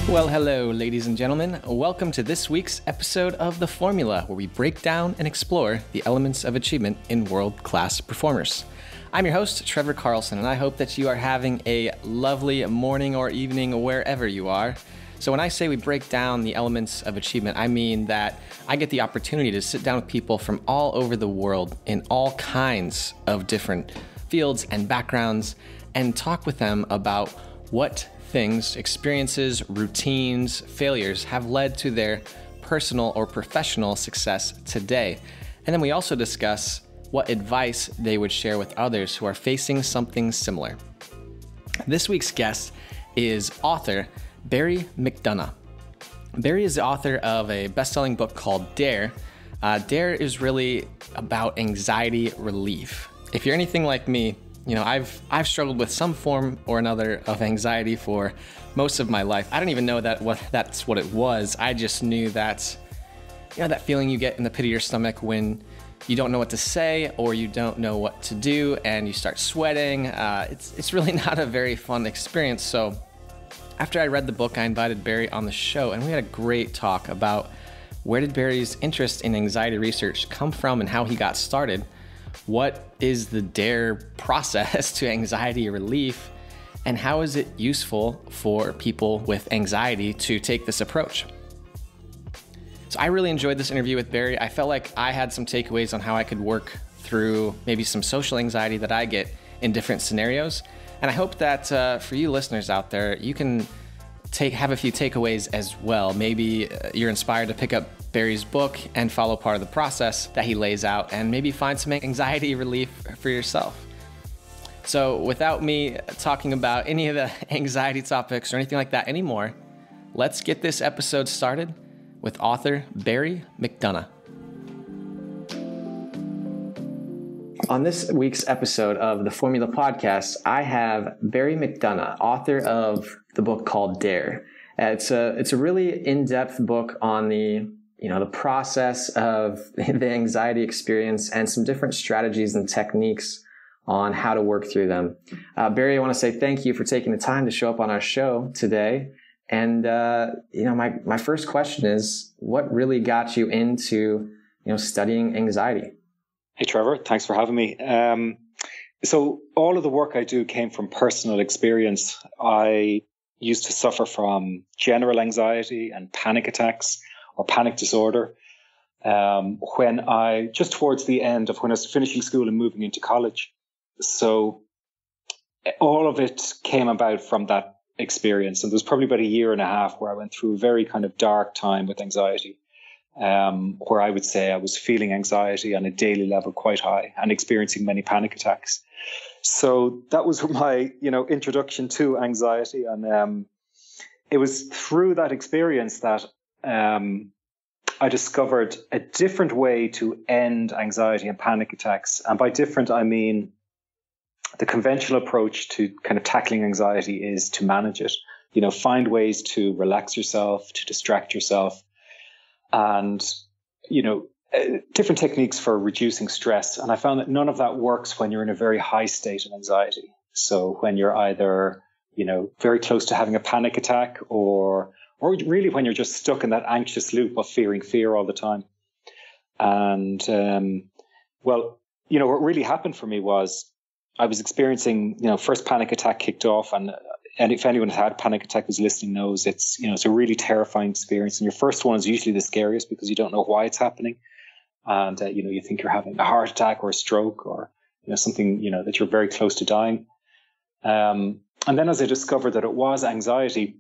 Well, hello, ladies and gentlemen. Welcome to this week's episode of The Formula, where we break down and explore the elements of achievement in world-class performers. I'm your host, Trevor Carlson, and I hope that you are having a lovely morning or evening wherever you are. So when I say we break down the elements of achievement, I mean that I get the opportunity to sit down with people from all over the world in all kinds of different fields and backgrounds and talk with them about what things, experiences, routines, failures have led to their personal or professional success today. And then we also discuss what advice they would share with others who are facing something similar. This week's guest is author Barry McDonagh. Barry is the author of a best-selling book called D.A.R.E. D.A.R.E. is really about anxiety relief. If you're anything like me, I've struggled with some form or another of anxiety for most of my life. I don't even know that's what it was. I just knew that, that feeling you get in the pit of your stomach when you don't know what to say or you don't know what to do and you start sweating. It's really not a very fun experience. So after I read the book, I invited Barry on the show and we had a great talk about where did Barry's interest in anxiety research come from and how he got started. What is the D.A.R.E. process to anxiety relief, and how is it useful for people with anxiety to take this approach? So I really enjoyed this interview with Barry. I felt like I had some takeaways on how I could work through maybe some social anxiety that I get in different scenarios. And I hope that for you listeners out there, you can have a few takeaways as well. Maybe you're inspired to pick up Barry's book and follow part of the process that he lays out and maybe find some anxiety relief for yourself. So without me talking about any of the anxiety topics or anything like that anymore, let's get this episode started with author Barry McDonagh. On this week's episode of the Formula Podcast, I have Barry McDonagh, author of the book called D.A.R.E. It's a really in-depth book on the process of the anxiety experience and some different strategies and techniques on how to work through them. Barry, I want to say thank you for taking the time to show up on our show today. And my first question is, what really got you into studying anxiety? Hey, Trevor, thanks for having me. So all of the work I do came from personal experience. I used to suffer from general anxiety and panic attacks or panic disorder just towards the end of when I was finishing school and moving into college. So all of it came about from that experience. And there was probably about a year and a half where I went through a very kind of dark time with anxiety. Where I would say I was feeling anxiety on a daily level quite high and experiencing many panic attacks. So that was my, introduction to anxiety. And it was through that experience that I discovered a different way to end anxiety and panic attacks. And by different, I mean the conventional approach to kind of tackling anxiety is to manage it. Find ways to relax yourself, to distract yourself. And, different techniques for reducing stress. And I found that none of that works when you're in a very high state of anxiety. So when you're either, very close to having a panic attack or really when you're just stuck in that anxious loop of fearing fear all the time. And, what really happened for me was I was experiencing, first panic attack kicked off and if anyone has had panic attack who's listening knows it's a really terrifying experience. And your first one is usually the scariest because you don't know why it's happening. And, you think you're having a heart attack or a stroke or, something, that you're very close to dying. And then as I discovered that it was anxiety,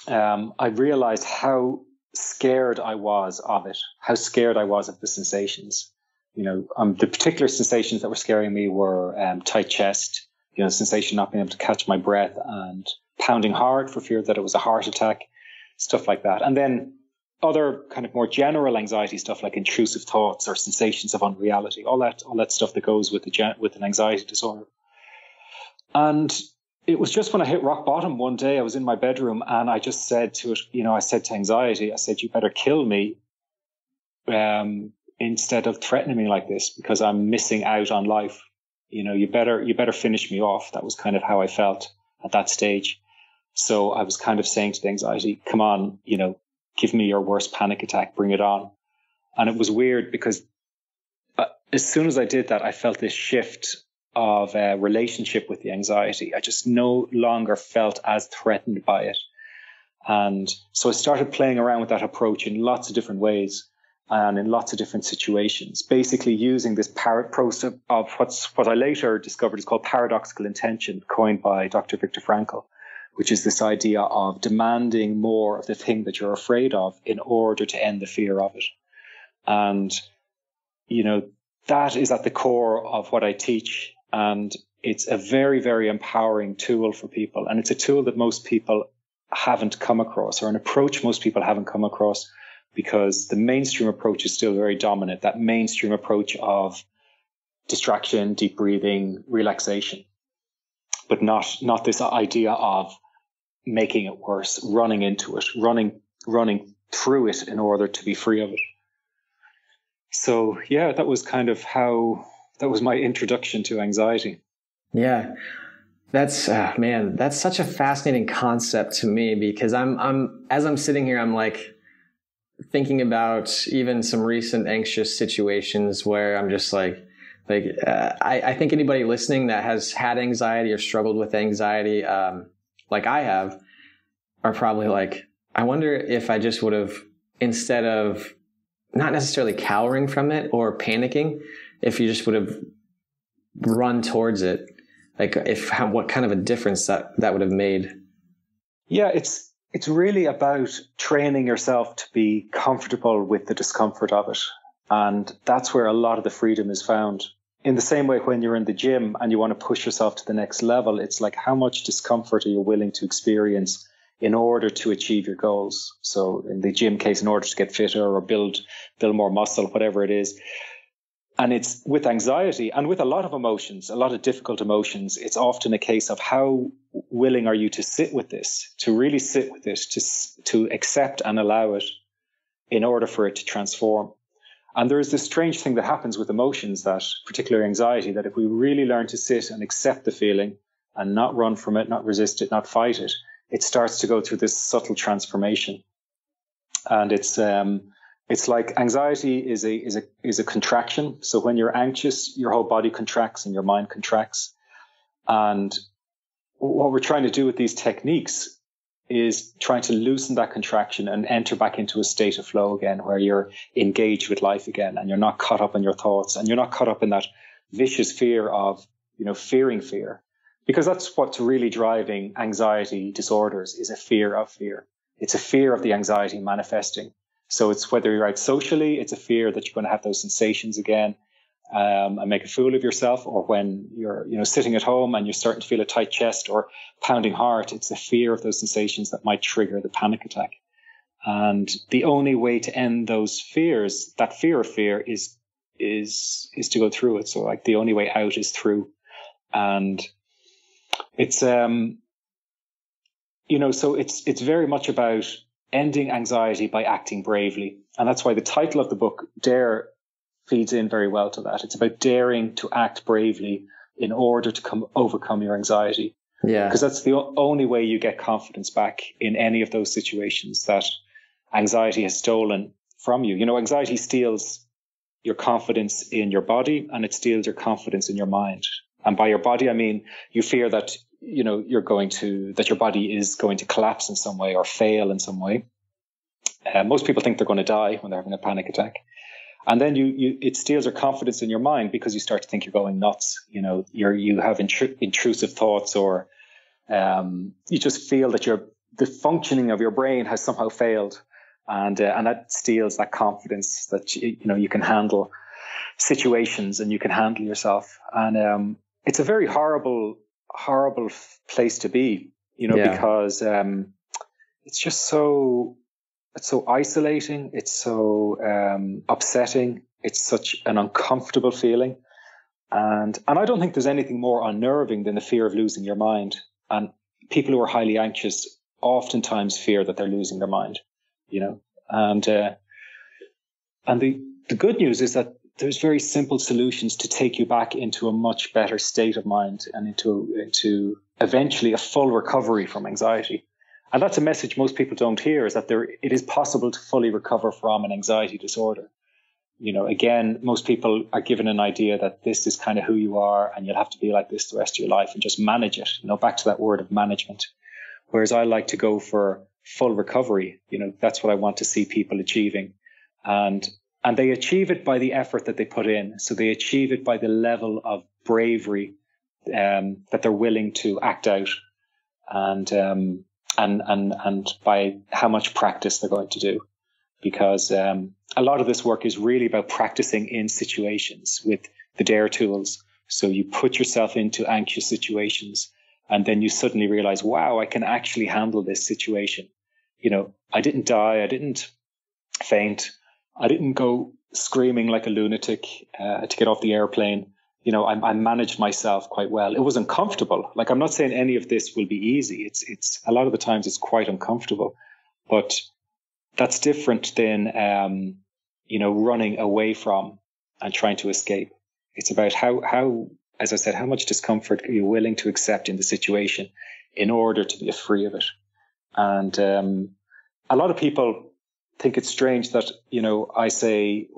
I realized how scared I was of it, how scared I was of the sensations. The particular sensations that were scaring me were tight chest, sensation not being able to catch my breath and pounding hard for fear that it was a heart attack, stuff like that. And then other kind of more general anxiety stuff like intrusive thoughts or sensations of unreality, all that stuff that goes with an anxiety disorder. And it was just when I hit rock bottom one day, I was in my bedroom and I just said to it, I said to anxiety, I said, you better kill me instead of threatening me like this because I'm missing out on life. You better finish me off. That was kind of how I felt at that stage. So I was kind of saying to the anxiety, come on, give me your worst panic attack, bring it on. And it was weird because as soon as I did that, I felt this shift of relationship with the anxiety. I just no longer felt as threatened by it. And so I started playing around with that approach in lots of different ways and in lots of different situations, basically using this process of what I later discovered is called paradoxical intention, coined by Dr. Viktor Frankl, which is this idea of demanding more of the thing that you're afraid of in order to end the fear of it. And, that is at the core of what I teach. And it's a very, very empowering tool for people. And it's a tool that most people haven't come across, or an approach most people haven't come across, because the mainstream approach is still very dominant. That mainstream approach of distraction, deep breathing, relaxation, but not this idea of making it worse, running into it, running through it in order to be free of it. So yeah, that was kind of that was my introduction to anxiety. Yeah. That's such a fascinating concept to me, because as I'm sitting here, I'm like thinking about even some recent anxious situations where I'm just I think anybody listening that has had anxiety or struggled with anxiety, like I have, are probably like, I wonder if I just would have, instead of not necessarily cowering from it or panicking, if you just would have run towards it, what kind of a difference that would have made. Yeah, it's really about training yourself to be comfortable with the discomfort of it. And that's where a lot of the freedom is found. In the same way, when you're in the gym and you want to push yourself to the next level, it's like, how much discomfort are you willing to experience in order to achieve your goals? So in the gym case, in order to get fitter or build more muscle, whatever it is. And it's with anxiety and with a lot of emotions, a lot of difficult emotions, it's often a case of how willing are you to sit with this, to really sit with this, to accept and allow it in order for it to transform. And there is this strange thing that happens with emotions, that particularly anxiety, that if we really learn to sit and accept the feeling and not run from it, not resist it, not fight it, it starts to go through this subtle transformation. And it's like anxiety is a contraction. So when you're anxious, your whole body contracts and your mind contracts. And what we're trying to do with these techniques is trying to loosen that contraction and enter back into a state of flow again, where you're engaged with life again and you're not caught up in your thoughts and you're not caught up in that vicious fear of, fearing fear. Because that's what's really driving anxiety disorders, is a fear of fear. It's a fear of the anxiety manifesting. So it's whether you're out socially, it's a fear that you're going to have those sensations again and make a fool of yourself, or when you're sitting at home and you're starting to feel a tight chest or pounding heart, it's a fear of those sensations that might trigger the panic attack. And the only way to end those fears, that fear of fear, is to go through it. So like the only way out is through. And it's so it's very much about ending anxiety by acting bravely. And that's why the title of the book, D.A.R.E, feeds in very well to that. It's about daring to act bravely in order to overcome your anxiety. Yeah. Because that's the only way you get confidence back in any of those situations that anxiety has stolen from you. Anxiety steals your confidence in your body, and it steals your confidence in your mind. And by your body, I mean, you fear that that your body is going to collapse in some way or fail in some way. Most people think they're going to die when they're having a panic attack. And then it steals your confidence in your mind, because you start to think you're going nuts. You have intrusive thoughts, or you just feel that the functioning of your brain has somehow failed. And that steals that confidence that, you can handle situations and you can handle yourself. And it's a very horrible place to be, because it's just it's so isolating. It's so upsetting. It's such an uncomfortable feeling. And I don't think there's anything more unnerving than the fear of losing your mind. And people who are highly anxious oftentimes fear that they're losing their mind, and the good news is that there's very simple solutions to take you back into a much better state of mind and into eventually a full recovery from anxiety. And that's a message most people don't hear, is that it is possible to fully recover from an anxiety disorder. Again, most people are given an idea that this is kind of who you are and you'll have to be like this the rest of your life and just manage it, back to that word of management. Whereas I like to go for full recovery. That's what I want to see people achieving. And they achieve it by the effort that they put in. So they achieve it by the level of bravery that they're willing to act out, and by how much practice they're going to do. Because a lot of this work is really about practicing in situations with the D.A.R.E tools. So you put yourself into anxious situations, and then you suddenly realize, wow, I can actually handle this situation. I didn't die. I didn't faint. I didn't go screaming like a lunatic to get off the airplane. I managed myself quite well. It was uncomfortable. Like, I'm not saying any of this will be easy. It's a lot of the times it's quite uncomfortable, but that's different than, running away from and trying to escape. It's about how, as I said, how much discomfort are you willing to accept in the situation in order to be free of it. And a lot of people think it's strange that, I say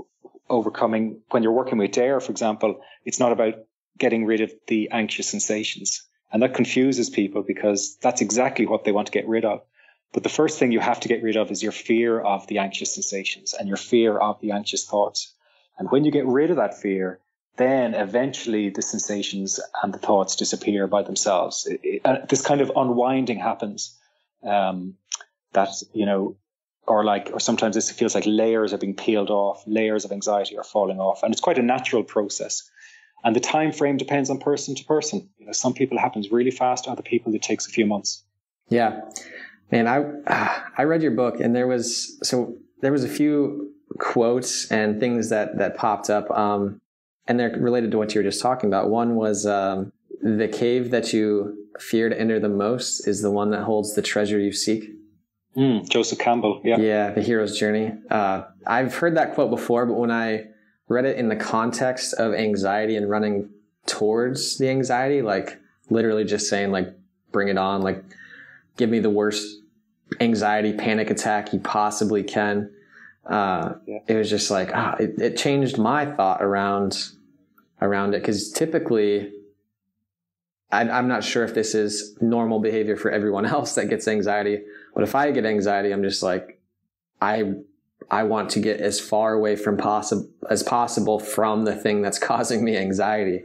overcoming, when you're working with D.A.R.E, for example, it's not about getting rid of the anxious sensations. And that confuses people, because that's exactly what they want to get rid of. But the first thing you have to get rid of is your fear of the anxious sensations and your fear of the anxious thoughts. And when you get rid of that fear, then eventually the sensations and the thoughts disappear by themselves. This kind of unwinding happens, or sometimes it feels like layers are being peeled off, layers of anxiety are falling off. And it's quite a natural process. And the time frame depends on person to person. Some people it happens really fast, other people it takes a few months. Yeah. Man, I read your book, and there was a few quotes and things that popped up, and they're related to what you were just talking about. One was, the cave that you fear to enter the most is the one that holds the treasure you seek. Joseph Campbell. Yeah. Yeah. The hero's journey. I've heard that quote before, but when I read it in the context of anxiety and running towards the anxiety, like literally just saying, like, bring it on, like, give me the worst anxiety panic attack you possibly can. It was just like, it changed my thought around it. Cause typically I'm not sure if this is normal behavior for everyone else that gets anxiety, but if I get anxiety, I'm just like, I want to get as far away as possible from the thing that's causing me anxiety.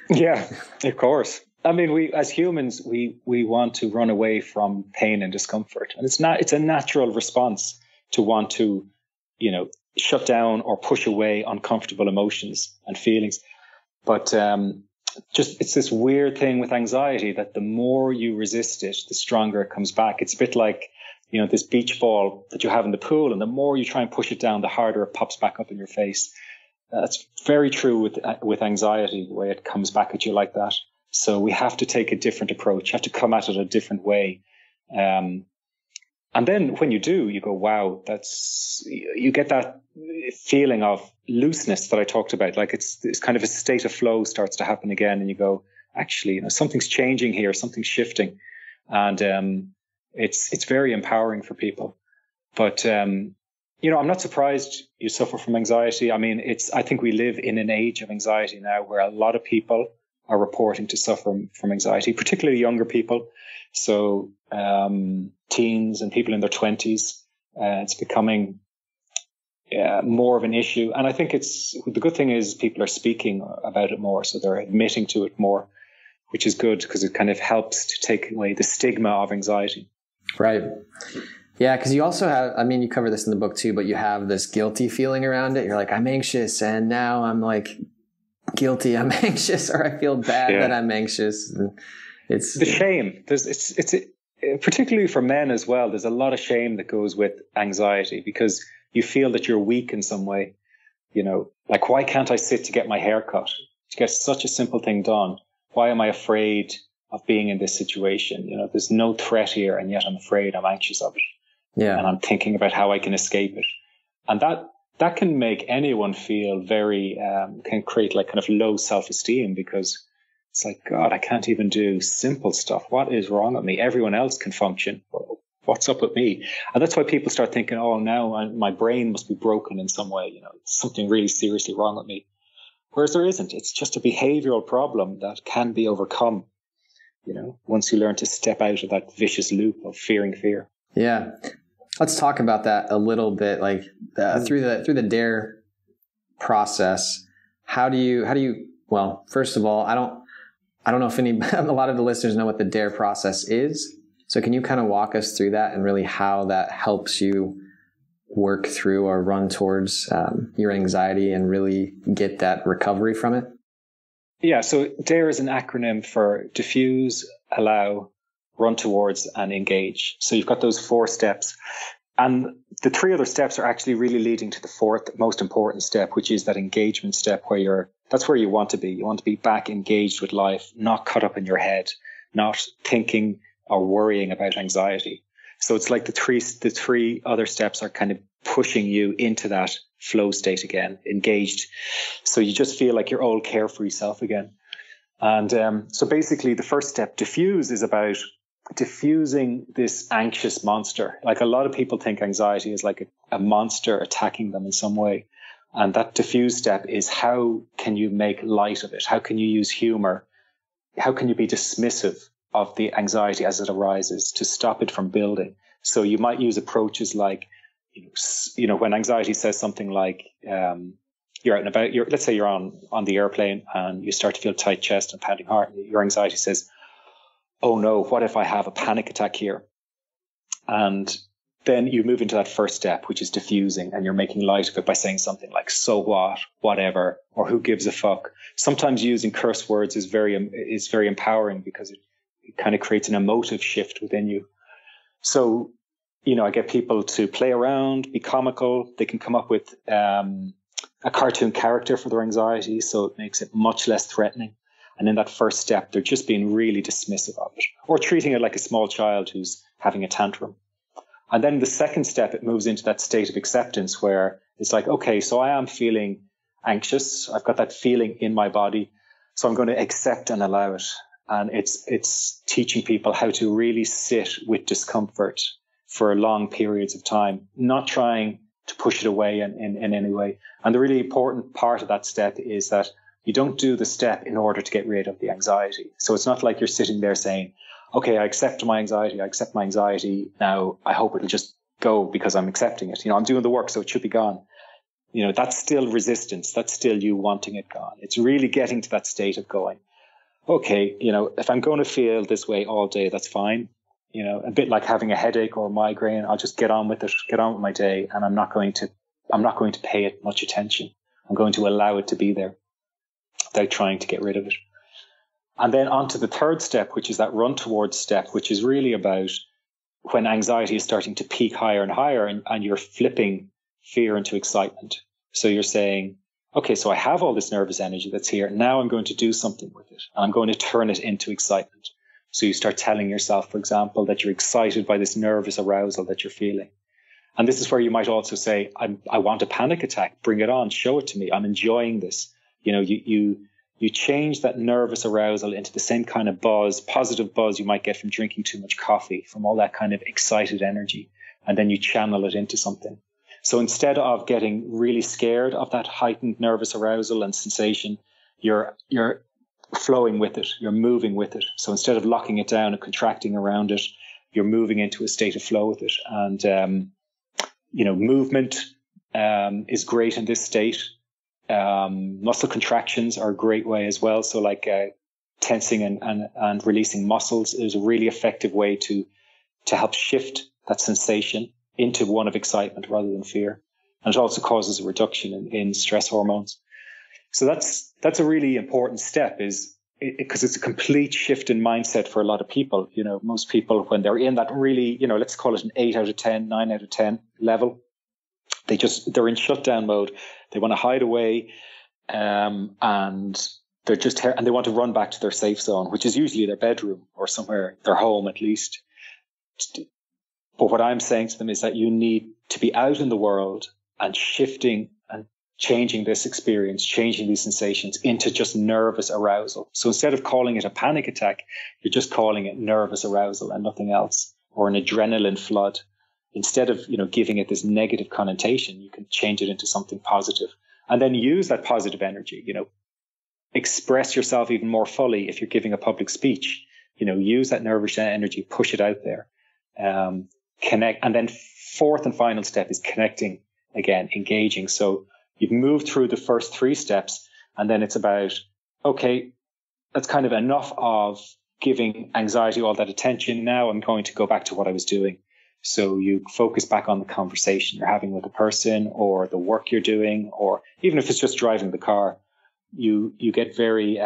Yeah, of course. I mean, we as humans, we want to run away from pain and discomfort, and it's a natural response to want to, shut down or push away uncomfortable emotions and feelings. But it's this weird thing with anxiety that the more you resist it, the stronger it comes back. It's a bit like, this beach ball that you have in the pool, and the more you try and push it down, the harder it pops back up in your face. That's very true with anxiety, the way it comes back at you like that. So we have to take a different approach, have to come at it a different way. And then when you do, you go, wow, you get that feeling of looseness that I talked about. Like it's kind of a state of flow starts to happen again. And you go, actually, something's changing here, something's shifting. And it's very empowering for people. But, I'm not surprised you suffer from anxiety. I mean, I think we live in an age of anxiety now where a lot of people are reporting to suffer from anxiety, particularly younger people. So teens and people in their 20s, it's becoming more of an issue. And I think the good thing is people are speaking about it more. So they're admitting to it more, which is good because it kind of helps to take away the stigma of anxiety. Right. Yeah, because you also have, you cover this in the book too, but you have this guilty feeling around it. You're like, I'm anxious, and now I'm like guilty I'm anxious, or I feel bad that I'm anxious. And it's the shame. It's particularly for men as well. There's a lot of shame that goes with anxiety because you feel that you're weak in some way. Like, why can't I sit to get my hair cut? To get such a simple thing done. Why am I afraid of being in this situation? There's no threat here, and yet I'm afraid, I'm anxious of it. Yeah. And I'm thinking about how I can escape it. And that can make anyone feel very, can create like kind of low self-esteem because it's like, God, I can't even do simple stuff. What is wrong with me? Everyone else can function. what's up with me? And that's why people start thinking, oh, now my brain must be broken in some way. Something really seriously wrong with me. Whereas there isn't. It's just a behavioral problem that can be overcome, once you learn to step out of that vicious loop of fearing fear. Yeah. Let's talk about that a little bit, like through the D.A.R.E process. How do you, well, first of all, I don't know if a lot of the listeners know what the D.A.R.E process is. So can you kind of walk us through that and really how that helps you work through or run towards your anxiety and really get that recovery from it? Yeah, so D.A.R.E is an acronym for diffuse, allow, run towards, and engage. So you've got those 4 steps. And the 3 other steps are actually really leading to the 4th most important step, which is that engagement step that's where you want to be. You want to be back engaged with life, not caught up in your head, not thinking or worrying about anxiety. So it's like the three other steps are kind of pushing you into that flow state again, engaged. So you just feel like your old carefree self again. And so basically the first step, diffuse, is about diffusing this anxious monster. Like a lot of people think anxiety is like a monster attacking them in some way. And that diffuse step is, how can you make light of it? How can you use humor? How can you be dismissive of the anxiety as it arises to stop it from building? So you might use approaches like, when anxiety says something like, you're out and about, let's say you're on the airplane and you start to feel tight chest and pounding heart, and your anxiety says, oh no, what if I have a panic attack here? And then you move into that first step, which is diffusing, and you're making light of it by saying something like, so what, whatever, or who gives a fuck. Sometimes using curse words is very empowering, because it kind of creates an emotive shift within you. So, I get people to play around, be comical. They can come up with a cartoon character for their anxiety, so it makes it much less threatening. And in that first step, they're just being really dismissive of it, or treating it like a small child who's having a tantrum. And then the second step, it moves into that state of acceptance where it's like, okay, so I am feeling anxious. I've got that feeling in my body. So I'm going to accept and allow it. And it's teaching people how to really sit with discomfort for long periods of time, not trying to push it away in any way. And the really important part of that step is that you don't do the step in order to get rid of the anxiety. So it's not like you're sitting there saying, okay, I accept my anxiety. Now I hope it'll just go because I'm accepting it. I'm doing the work, so it should be gone. That's still resistance. That's still you wanting it gone. It's really getting to that state of going, okay, if I'm going to feel this way all day, that's fine. A bit like having a headache or a migraine. I'll just get on with it, get on with my day. And I'm not going to pay it much attention. I'm going to allow it to be there without trying to get rid of it. And then on to the third step, which is that run towards step, which is really about when anxiety is starting to peak higher and higher, and you're flipping fear into excitement. So you're saying, okay, so I have all this nervous energy that's here. Now I'm going to do something with it, and I'm going to turn it into excitement. So you start telling yourself, for example, that you're excited by this nervous arousal that you're feeling. And this is where you might also say, I want a panic attack. Bring it on. Show it to me. I'm enjoying this. You change that nervous arousal into the same kind of buzz, positive buzz you might get from drinking too much coffee, from all that kind of excited energy, and then you channel it into something. So instead of getting really scared of that heightened nervous arousal and sensation, you're flowing with it, you're moving with it. So instead of locking it down and contracting around it, you're moving into a state of flow with it. And, movement is great in this state. Muscle contractions are a great way as well. So like tensing and releasing muscles is a really effective way to help shift that sensation into one of excitement rather than fear. And it also causes a reduction in stress hormones. So that's a really important step, is because it's a complete shift in mindset for a lot of people. Most people, when they're in that really, let's call it an 8 out of 10, 9 out of 10 level, they're in shutdown mode. They want to hide away, and they want to run back to their safe zone, which is usually their bedroom or somewhere, their home at least. But what I'm saying to them is that you need to be out in the world and shifting and changing this experience, changing these sensations into just nervous arousal. So instead of calling it a panic attack, you're just calling it nervous arousal and nothing else. or an adrenaline flood. Instead of, giving it this negative connotation, you can change it into something positive, and then use that positive energy, express yourself even more fully. If you're giving a public speech, use that nervous energy, push it out there, connect. And then fourth and final step is connecting again, engaging. So you've moved through the first three steps, and then it's about, okay, that's kind of enough of giving anxiety all that attention. Now I'm going to go back to what I was doing. So you focus back on the conversation you're having with a person, or the work you're doing, or even if it's just driving the car, you get very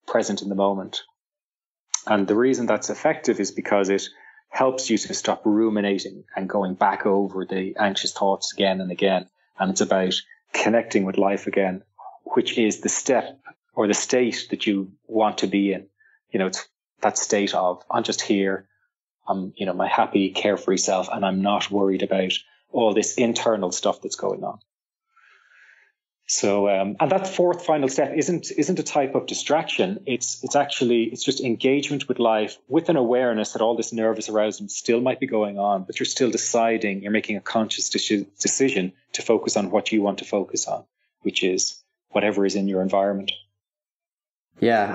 present in the moment. And the reason that's effective is because it helps you to stop ruminating and going back over the anxious thoughts again and again. And it's about connecting with life again, which is the step or the state that you want to be in. It's that state of, I'm just here. I'm, my happy, carefree self, and I'm not worried about all this internal stuff that's going on. So, and that fourth final step isn't a type of distraction. It's just engagement with life with an awareness that all this nervous arousal still might be going on, but you're still deciding, you're making a conscious decision to focus on what you want to focus on, which is whatever is in your environment. Yeah,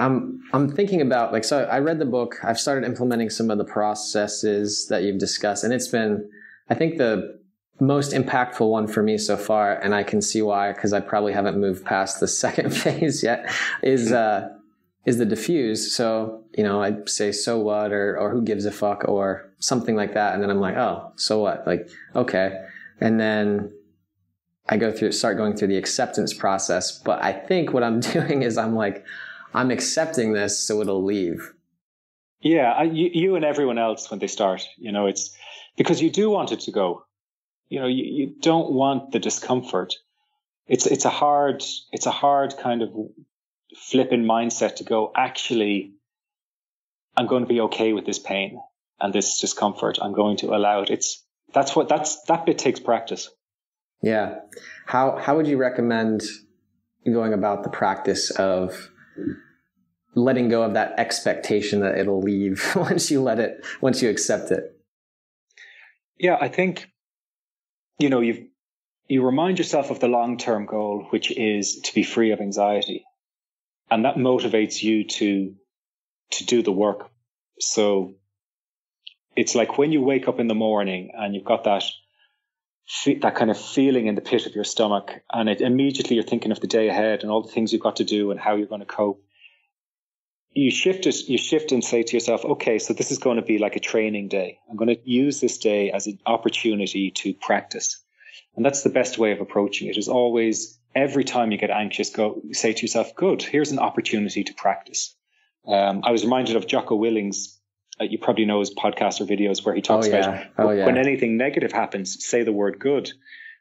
I'm thinking about, so I read the book. I've started implementing some of the processes that you've discussed, and it's been, I think, the most impactful one for me so far, and I can see why, because I probably haven't moved past the second phase yet, is the diffuse. So, I'd say, so what, or who gives a fuck, or something like that. And then I'm like, oh, so what? Okay. And then I start going through the acceptance process. But I think what I'm doing is I'm accepting this so it'll leave. Yeah, you and everyone else when they start, it's because you do want it to go. You don't want the discomfort. It's a hard kind of flipping mindset to go, actually, I'm going to be okay with this pain and this discomfort. I'm going to allow it. That bit takes practice. Yeah. How would you recommend going about the practice of letting go of that expectation that it'll leave once you accept it? Yeah, I think, you remind yourself of the long-term goal, which is to be free of anxiety. And that motivates you to do the work. So it's like when you wake up in the morning and you've got that kind of feeling in the pit of your stomach, and immediately you're thinking of the day ahead and all the things you've got to do and how you're going to cope. You shift and say to yourself, okay, so this is going to be like a training day. I'm going to use this day as an opportunity to practice. And that's the best way of approaching it, is always, every time you get anxious, say to yourself, good, here's an opportunity to practice. I was reminded of Jocko Willing's, you probably know his podcast or videos where he talks about when anything negative happens, say the word good.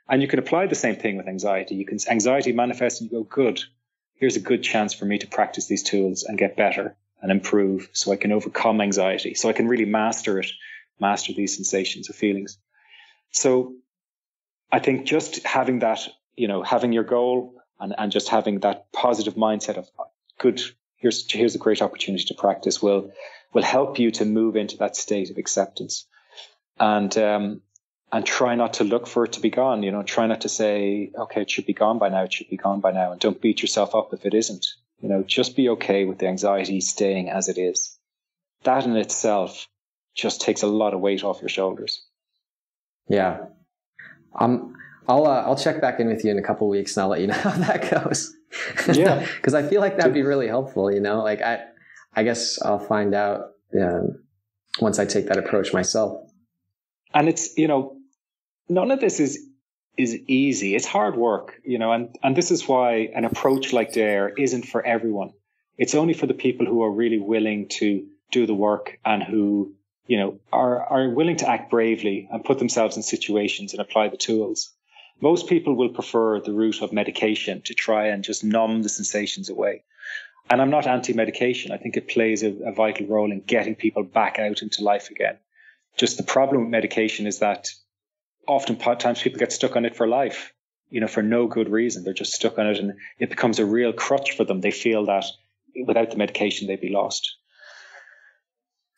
And you can apply the same thing with anxiety. Anxiety manifests and you go, good. Here's a good chance for me to practice these tools and get better and improve so I can overcome anxiety, so I can really master these sensations or feelings. So I think just having that, having your goal and just having that positive mindset of good, here's a great opportunity to practice will help you to move into that state of acceptance. And try not to look for it to be gone. Try not to say, okay, it should be gone by now. It should be gone by now. And don't beat yourself up if it isn't. Just be okay with the anxiety staying as it is. That in itself just takes a lot of weight off your shoulders. Yeah. I'll check back in with you in a couple of weeks and I'll let you know how that goes. Yeah. Because I feel like that'd be really helpful, I guess I'll find out once I take that approach myself. And it's, none of this is easy. It's hard work, and this is why an approach like D.A.R.E isn't for everyone. It's only for the people who are really willing to do the work and who, are willing to act bravely and put themselves in situations and apply the tools. Most people will prefer the route of medication to try and just numb the sensations away. And I'm not anti-medication. I think it plays a vital role in getting people back out into life again. Just the problem with medication is that oftentimes people get stuck on it for life, for no good reason. They're just stuck on it and it becomes a real crutch for them. They feel that without the medication, they'd be lost.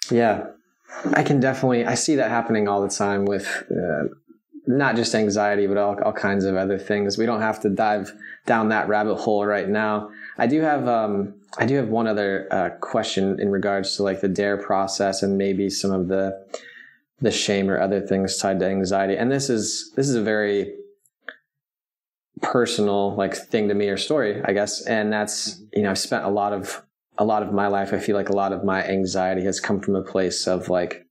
Yeah. I see that happening all the time with not just anxiety, but all kinds of other things. We don't have to dive down that rabbit hole right now. I do have one other question in regards to like the D.A.R.E process and maybe some of the shame or other things tied to anxiety. And this is a very personal like thing to me or story, I guess. And that's, I've spent a lot of my life. I feel like a lot of my anxiety has come from a place of like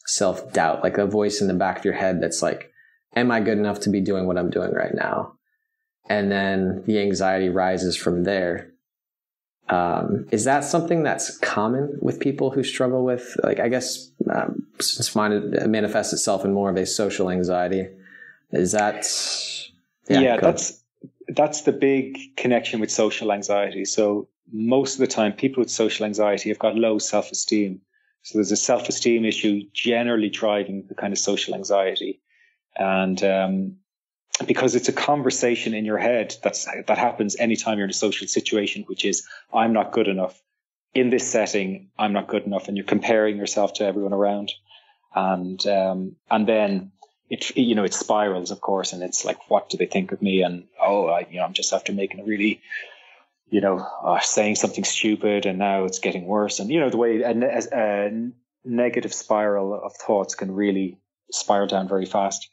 self-doubt, like a voice in the back of your head that's like, am I good enough to be doing what I'm doing right now? And then the anxiety rises from there. Is that something that's common with people who struggle with, like, I guess, since mine manifests itself in more of a social anxiety? Is that... Yeah, that's the big connection with social anxiety. So most of the time, people with social anxiety have got low self-esteem. So there's a self-esteem issue generally driving the kind of social anxiety. And because it's a conversation in your head that happens anytime you're in a social situation, which is, I'm not good enough. In this setting, I'm not good enough. And you're comparing yourself to everyone around. And then it spirals, of course. And it's like, what do they think of me? And, I'm just after making a really, saying something stupid, and now it's getting worse. And, the way a negative spiral of thoughts can really spiral down very fast.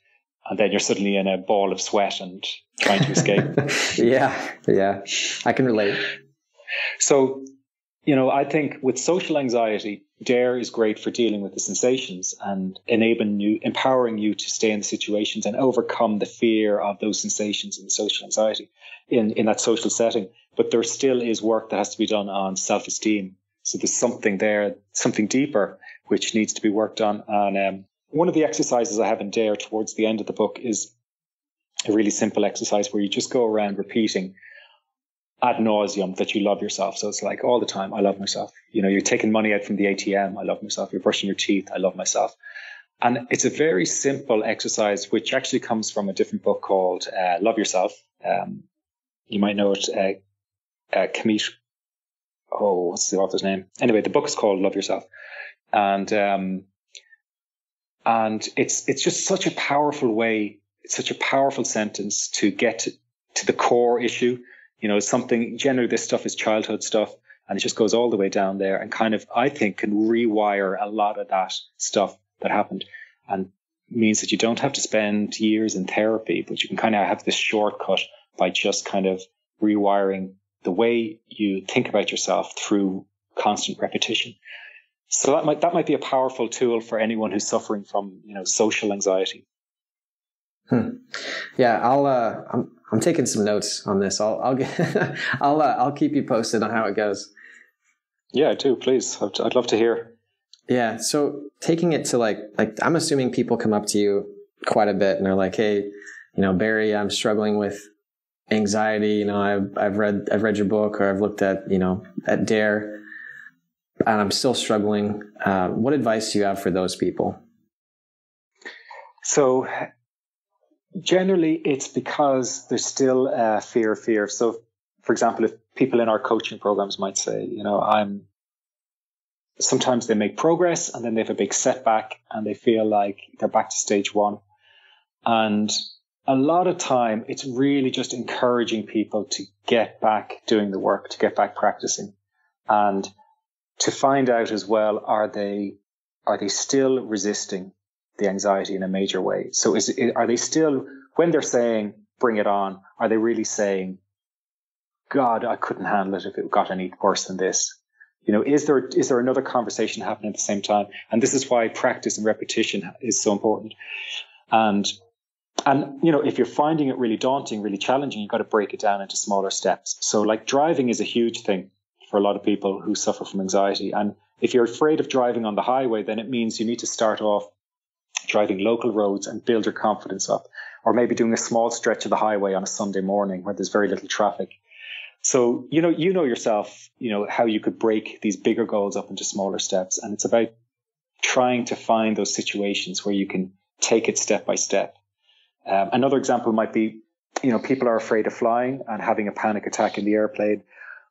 And then you're suddenly in a ball of sweat and trying to escape. Yeah. I can relate. So, I think with social anxiety, D.A.R.E is great for dealing with the sensations and empowering you to stay in the situations and overcome the fear of those sensations in the social anxiety in that social setting. But there still is work that has to be done on self-esteem. So there's something there, something deeper, which needs to be worked on. And one of the exercises I have in D.A.R.E towards the end of the book is a really simple exercise where you just go around repeating ad nauseum that you love yourself. So it's like all the time, I love myself. You're taking money out from the ATM, I love myself. You're brushing your teeth, I love myself. And it's a very simple exercise, which actually comes from a different book called Love Yourself. You might know it, Kmet. What's the author's name? Anyway, the book is called Love Yourself. And it's just such a powerful way, it's such a powerful sentence to get to the core issue. Something, generally this stuff is childhood stuff, and it just goes all the way down there and kind of, I think, can rewire a lot of that stuff that happened, and means that you don't have to spend years in therapy, but you can kind of have this shortcut by just kind of rewiring the way you think about yourself through constant repetition. So that might be a powerful tool for anyone who's suffering from, social anxiety. Yeah, I'm taking some notes on this. I'll keep you posted on how it goes. Yeah, do please. I'd love to hear. Yeah. So taking it to like I'm assuming people come up to you quite a bit and they're like, hey, Barry, I'm struggling with anxiety. I've read your book, or I've looked at D.A.R.E, and I'm still struggling. What advice do you have for those people? So generally, it's because there's still fear. So, for example, if people in our coaching programs might say, sometimes they make progress and then they have a big setback and they feel like they're back to stage one. And a lot of time, it's really just encouraging people to get back doing the work, to get back practicing, and to find out as well, are they still resisting the anxiety in a major way? So are they still, when they're saying, bring it on, are they really saying, God, I couldn't handle it if it got any worse than this? Is there another conversation happening at the same time? And this is why practice and repetition is so important. And if you're finding it really daunting, really challenging, you've got to break it down into smaller steps. So like driving is a huge thing for a lot of people who suffer from anxiety. And if you're afraid of driving on the highway, then it means you need to start off driving local roads and build your confidence up, or maybe doing a small stretch of the highway on a Sunday morning where there's very little traffic. So, you know yourself, how you could break these bigger goals up into smaller steps. And it's about trying to find those situations where you can take it step by step. Another example might be, people are afraid of flying and having a panic attack in the airplane.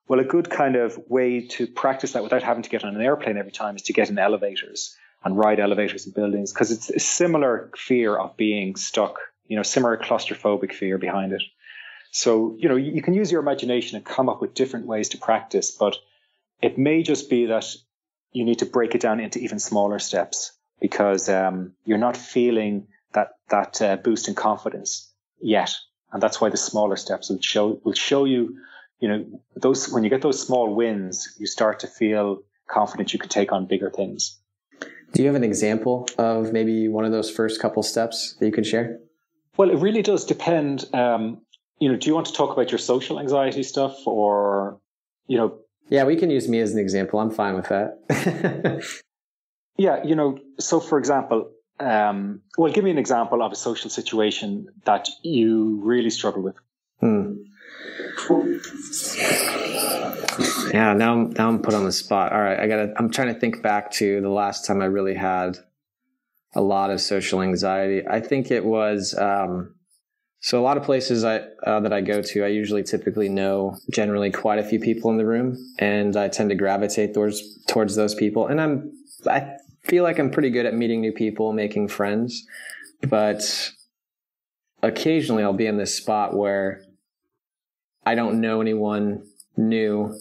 Well, a good kind of way to practice that without having to get on an airplane every time is to get in elevators and ride elevators and buildings, because it's a similar fear of being stuck, similar claustrophobic fear behind it. So, you can use your imagination and come up with different ways to practice, but it may just be that you need to break it down into even smaller steps, because you're not feeling that boost in confidence yet. And that's why the smaller steps will show you, those, when you get those small wins, you start to feel confident you can take on bigger things. Do you have an example of maybe one of those first couple steps that you could share? Well, it really does depend. Do you want to talk about your social anxiety stuff, or, Yeah, we can use me as an example. I'm fine with that. Yeah, so for example, give me an example of a social situation that you really struggle with. Yeah, now I'm put on the spot. All right, I'm trying to think back to the last time I really had a lot of social anxiety. I think it was, so a lot of places that I go to, I typically know generally quite a few people in the room, and I tend to gravitate towards those people. And I feel like I'm pretty good at meeting new people, making friends, but occasionally I'll be in this spot where I don't know anyone new,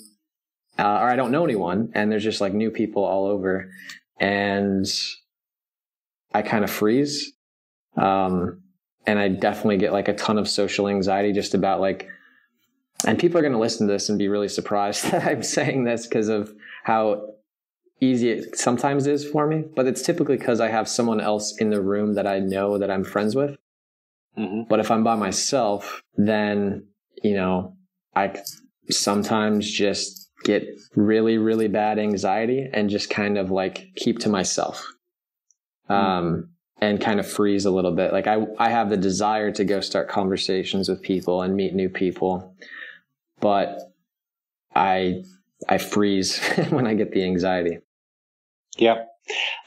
or I don't know anyone, and there's just like new people all over, and I kind of freeze. And I definitely get like a ton of social anxiety just about like, and people are going to listen to this and be really surprised that I'm saying this because of how easy it sometimes is for me, but it's typically because I have someone else in the room that I know that I'm friends with. Mm-hmm. But if I'm by myself, then, I sometimes just get really, really bad anxiety and just kind of like keep to myself. And kind of freeze a little bit. Like I have the desire to go start conversations with people and meet new people, but I freeze when I get the anxiety. Yeah.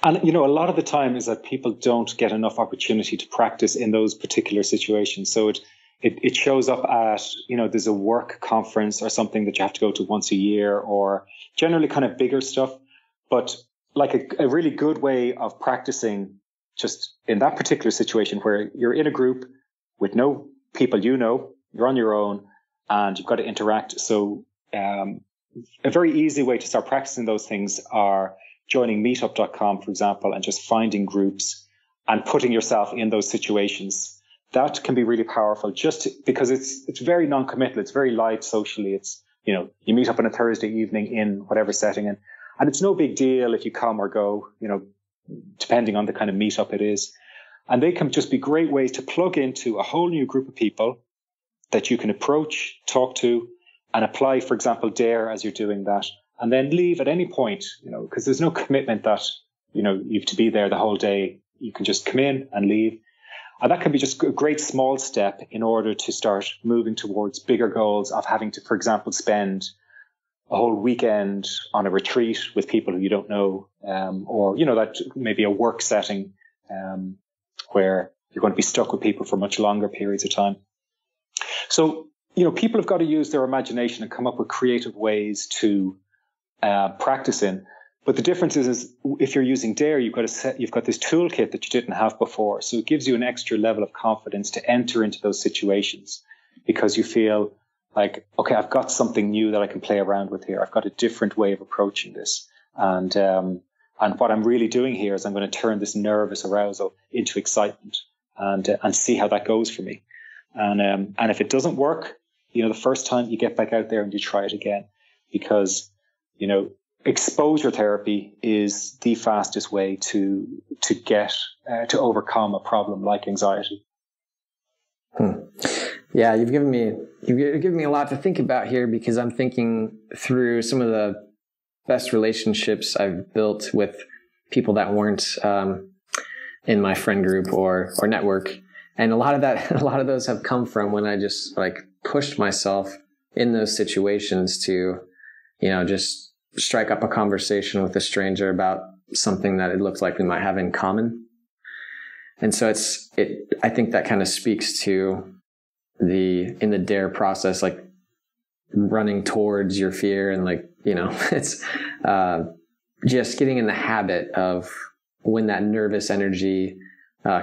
And, a lot of the time is that people don't get enough opportunity to practice in those particular situations. So it shows up at, there's a work conference or something that you have to go to once a year, or generally kind of bigger stuff. But like a really good way of practicing just in that particular situation where you're in a group with no people, you're on your own and you've got to interact. So a very easy way to start practicing those things are joining meetup.com, for example, and just finding groups and putting yourself in those situations. That can be really powerful just because it's very non-committal. It's very light socially. It's, you meet up on a Thursday evening in whatever setting, and it's no big deal if you come or go, depending on the kind of meetup it is. And they can just be great ways to plug into a whole new group of people that you can approach, talk to, and apply, for example, D.A.R.E as you're doing that, and then leave at any point, because there's no commitment that, you have to be there the whole day. You can just come in and leave. And that can be just a great small step in order to start moving towards bigger goals of having to, for example, spend a whole weekend on a retreat with people who you don't know, or, that maybe a work setting where you're going to be stuck with people for much longer periods of time. So, people have got to use their imagination and come up with creative ways to practice in. But the difference is if you're using D.A.R.E, you've got this toolkit that you didn't have before. So it gives you an extra level of confidence to enter into those situations because you feel like, okay, I've got something new that I can play around with here. I've got a different way of approaching this. And what I'm really doing here is I'm going to turn this nervous arousal into excitement and see how that goes for me. And if it doesn't work, the first time you get back out there and you try it again, because, exposure therapy is the fastest way to get to overcome a problem like anxiety. Yeah, you've given me a lot to think about here, because I'm thinking through some of the best relationships I've built with people that weren't in my friend group or network, and a lot of those have come from when I just like pushed myself in those situations to, just strike up a conversation with a stranger about something that it looks like we might have in common. And so I think that kind of speaks to in the D.A.R.E process, like running towards your fear and like, it's just getting in the habit of when that nervous energy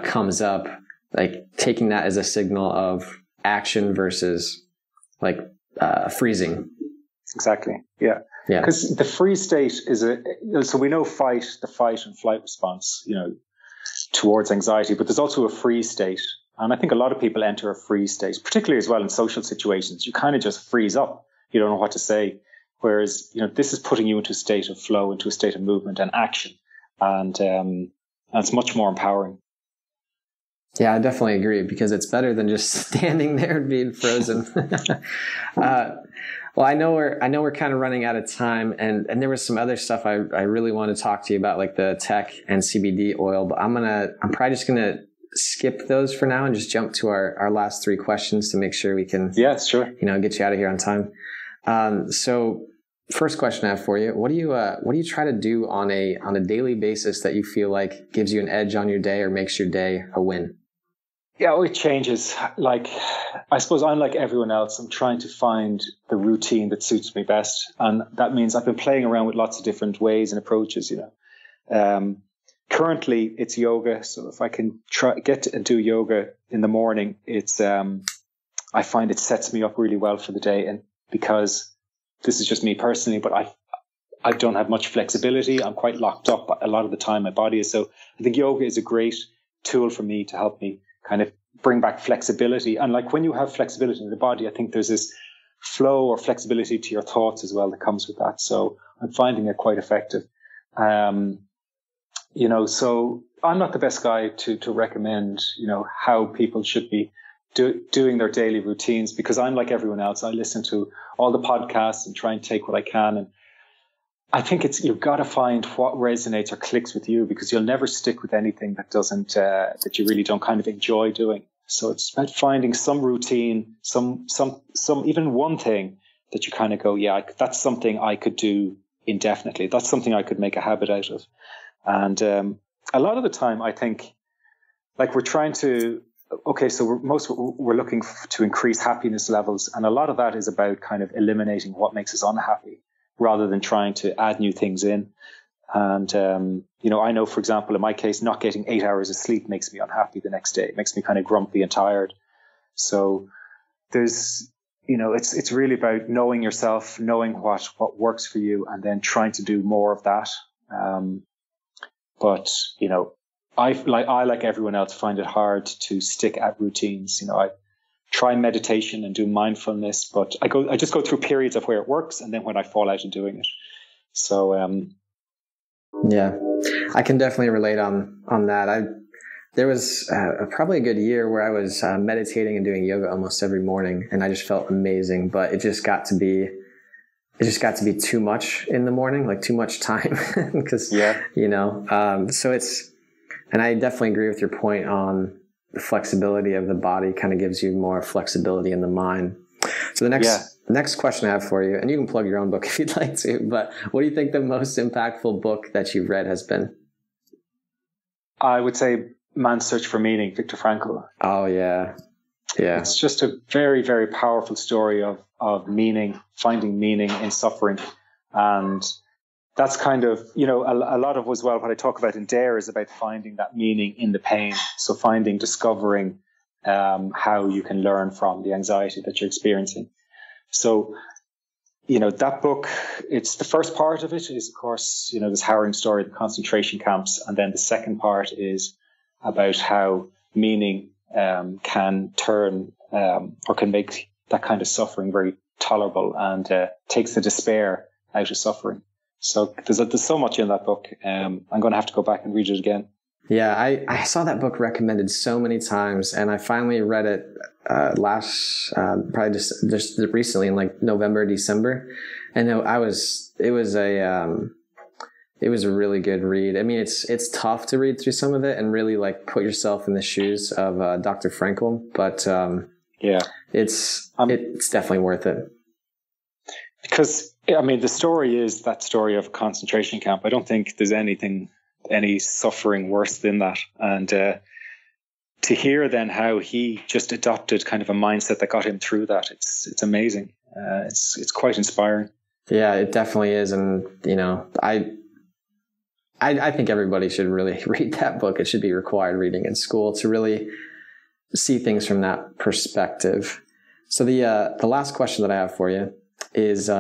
comes up, like taking that as a signal of action versus like freezing. Exactly. Yeah. Yeah. Because the freeze state is so we know the fight and flight response, towards anxiety, but there's also a freeze state. And I think a lot of people enter a freeze state, particularly as well in social situations. You kind of just freeze up. You don't know what to say. Whereas, this is putting you into a state of flow, into a state of movement and action. And it's much more empowering. Yeah, I definitely agree, because it's better than just standing there and being frozen. Well, I know we're kind of running out of time, and there was some other stuff I really want to talk to you about, like the tech and CBD oil, but I'm probably just gonna skip those for now and just jump to our last 3 questions to make sure we can get you out of here on time. So first question I have for you: what do you try to do on a daily basis that you feel like gives you an edge on your day or makes your day a win? Yeah, it changes. Like, I suppose I'm like everyone else. I'm trying to find the routine that suits me best. And that means I've been playing around with lots of different ways and approaches, Currently, it's yoga. So if I can get to do yoga in the morning, it's I find it sets me up really well for the day. And because this is just me personally, but I don't have much flexibility. I'm quite locked up a lot of the time. My body is. So I think yoga is a great tool for me to help me kind of bring back flexibility. And like when you have flexibility in the body, I think there's this flow or flexibility to your thoughts as well that comes with that. So I'm finding it quite effective. So I'm not the best guy to recommend, how people should be doing their daily routines, because I'm like everyone else. I listen to all the podcasts and try and take what I can. And I think you've got to find what resonates or clicks with you, because you'll never stick with anything that doesn't, that you really don't kind of enjoy doing. So it's about finding some routine, some even one thing that you kind of go, yeah, that's something I could do indefinitely. That's something I could make a habit out of. And a lot of the time, I think, like, we're trying to, so we're looking to increase happiness levels. And a lot of that is about kind of eliminating what makes us unhappy, rather than trying to add new things in. And, I know, for example, in my case, not getting 8 hours of sleep makes me unhappy the next day. It makes me kind of grumpy and tired. So there's, it's really about knowing yourself, knowing what works for you, and then trying to do more of that. But I like everyone else, find it hard to stick at routines. I try meditation and do mindfulness, but I just go through periods of where it works, and then when I fall out of doing it. So yeah, I can definitely relate on that. There was probably a good year where I was meditating and doing yoga almost every morning, and I just felt amazing. But it just got to be too much in the morning, like too much time, because so and I definitely agree with your point on the flexibility of the body. Kind of gives you more flexibility in the mind. So the next question I have for you, and you can plug your own book if you'd like to, but what do you think the most impactful book that you've read has been? I would say Man's Search for Meaning, Viktor Frankl. Oh, yeah. Yeah. It's just a very, very powerful story of meaning, finding meaning in suffering. And that's kind of, a lot of as well, what I talk about in D.A.R.E is about finding that meaning in the pain. So discovering how you can learn from the anxiety that you're experiencing. So, that book, it's the first part of it is, of course, this harrowing story of the concentration camps. And then the second part is about how meaning can turn or can make that kind of suffering very tolerable, and takes the despair out of suffering. So there's so much in that book. I'm going to have to go back and read it again. Yeah, I saw that book recommended so many times, and I finally read it probably just recently in like November, December. And it was a really good read. I mean, it's tough to read through some of it and really like put yourself in the shoes of Dr. Frankl, but it's definitely worth it. Because the story is that story of concentration camp. I don't think there's any suffering worse than that. And to hear then how he just adopted kind of a mindset that got him through that, it's amazing. It's quite inspiring. Yeah, it definitely is. And I think everybody should really read that book. It should be required reading in school to really see things from that perspective. So the last question that I have for you is,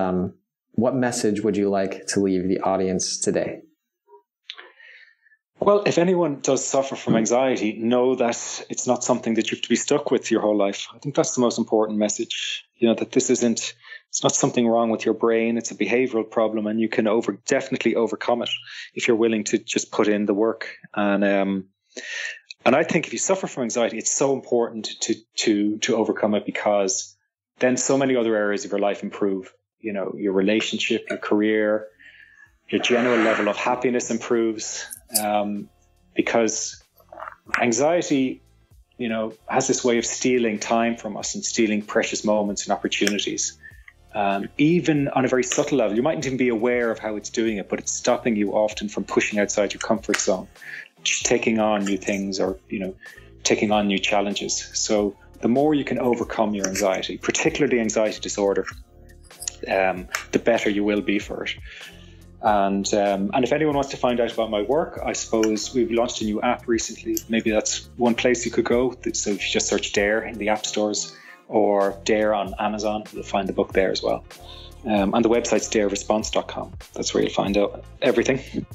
what message would you like to leave the audience today? Well, if anyone does suffer from anxiety, know that it's not something that you have to be stuck with your whole life. I think that's the most important message, that it's not something wrong with your brain. It's a behavioral problem, and you can definitely overcome it if you're willing to just put in the work. And I think if you suffer from anxiety, it's so important to overcome it, because then so many other areas of your life improve. Your relationship, your career, your general level of happiness improves. Because anxiety, has this way of stealing time from us and stealing precious moments and opportunities. Even on a very subtle level, you mightn't even be aware of how it's doing it, but it's stopping you often from pushing outside your comfort zone, taking on new things, or, taking on new challenges. So the more you can overcome your anxiety, particularly anxiety disorder, the better you will be for it. And if anyone wants to find out about my work, I suppose we've launched a new app recently. Maybe that's one place you could go. So if you just search D.A.R.E in the app stores, or D.A.R.E on Amazon, you'll find the book there as well. And the website's D.A.R.E.response.com. That's where you'll find out everything.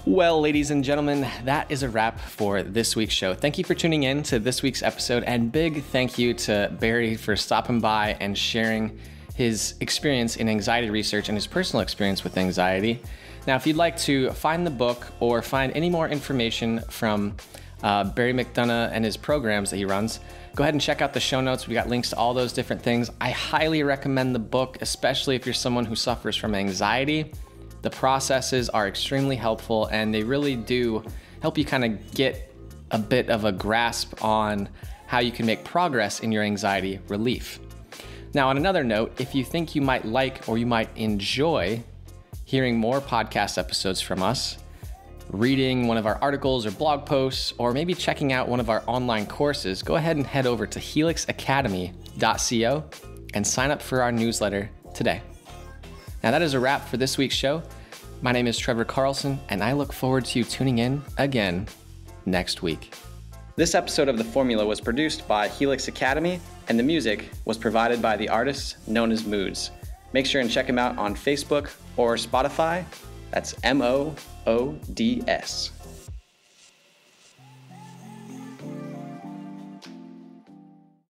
Well, ladies and gentlemen, that is a wrap for this week's show. Thank you for tuning in to this week's episode, and big thank you to Barry for stopping by and sharing his experience in anxiety research and his personal experience with anxiety. Now, if you'd like to find the book or find any more information from Barry McDonagh and his programs that he runs, go ahead and check out the show notes. We got links to all those different things. I highly recommend the book, especially if you're someone who suffers from anxiety. The processes are extremely helpful, and they really do help you kind of get a bit of a grasp on how you can make progress in your anxiety relief. Now, on another note, if you think you might like or you might enjoy hearing more podcast episodes from us, reading one of our articles or blog posts, or maybe checking out one of our online courses, go ahead and head over to helixacademy.co and sign up for our newsletter today. Now, that is a wrap for this week's show. My name is Trevor Carlson, and I look forward to you tuning in again next week. This episode of The Formula was produced by Helix Academy, and the music was provided by the artist known as Moods. Make sure and check him out on Facebook or Spotify. That's MOODS.